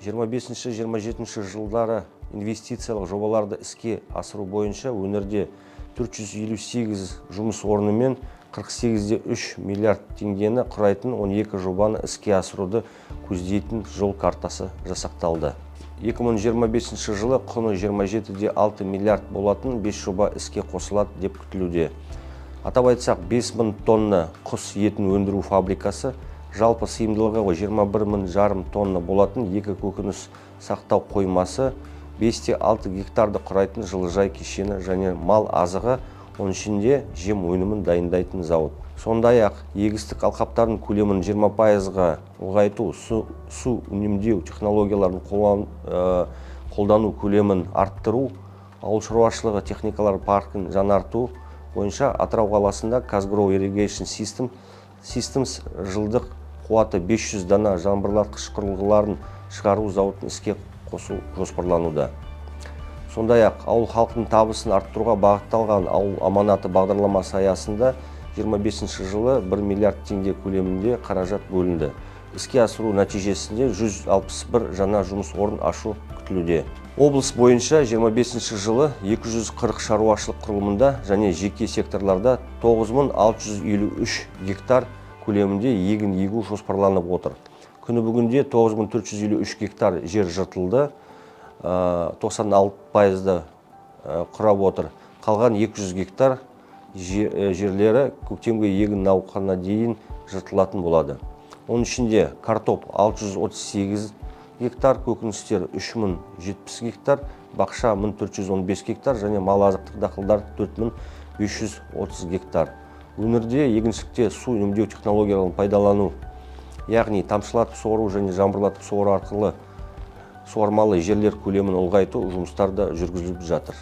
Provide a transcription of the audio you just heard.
25-27 жылдары инвестициялық жобаларды іске асыру бойынша өңірде 458 жұмыс орны мен 48,3 миллиард теңгені құрайтын 12 жобаны іске асыруды көздейтін жол картасы жасақталды. 2025 жылы құны 27,6 миллиард болатын 5 жоба іске қосылады деп күтілуде. Атап айтсақ, 5000 тонна құс етін өндіру фабрикасы, жалпы сыйымдылығы 21,5 мың тонна болатын 2 көкөніс сақтау қоймасы, 5-6 гектарды құрайтын жылыжай кешені және мал азығы, оның ішінде жем өнімін дайындайтын зауыт. Сондай-ақ егістік алқаптардың көлемін 20%-ға ұлғайту, су үнемдеу технологияларын қолдану көлемін арттыру, ауыл шаруашылығы техникалар паркін жаңарту бойынша Атырау қаласында Казгроу Irrigation Systems жылдық қуаты 500 дана жаңбырлатқыш құрылғыларын шығару зауытын іске қосу жоспарлануда. Сондай-ақ ауыл халқының табысын арттыруға бағытталған ауыл аманаты бағдарламасы аясында 25 жылы 1 миллиард теңге көлемінде қаражат бөлінді. Іске асыру нәтижесінде 161 жаңа жұмыс орнын ашу күтілуде. Облыс бойынша 25 жылы 240 шаруашылық құрылымында және жеке секторларда 9653 гектар көлемінде егін егу жоспарланып отыр. Күні бүгінде 9453 гектар жер жыртылды, 96%-ды құрап отыр. Қалған 200 гектар жерлері көктемгі егін науқанына дейін жыртылатын болады. Оның ішінде картоп 638 гектар, көкөністер 3070 гектар, бақша 1415 гектар және мал азықтық дақылдар 4530 гектар. Өңірде егіншілікте су үнемдеу технологияларын пайдалану, яғни тамшылатып суару және жаңбырлатып суару арқылы суармалы жерлер көлемін ұлғайту жұмыстары да жүргізіліп жатыр.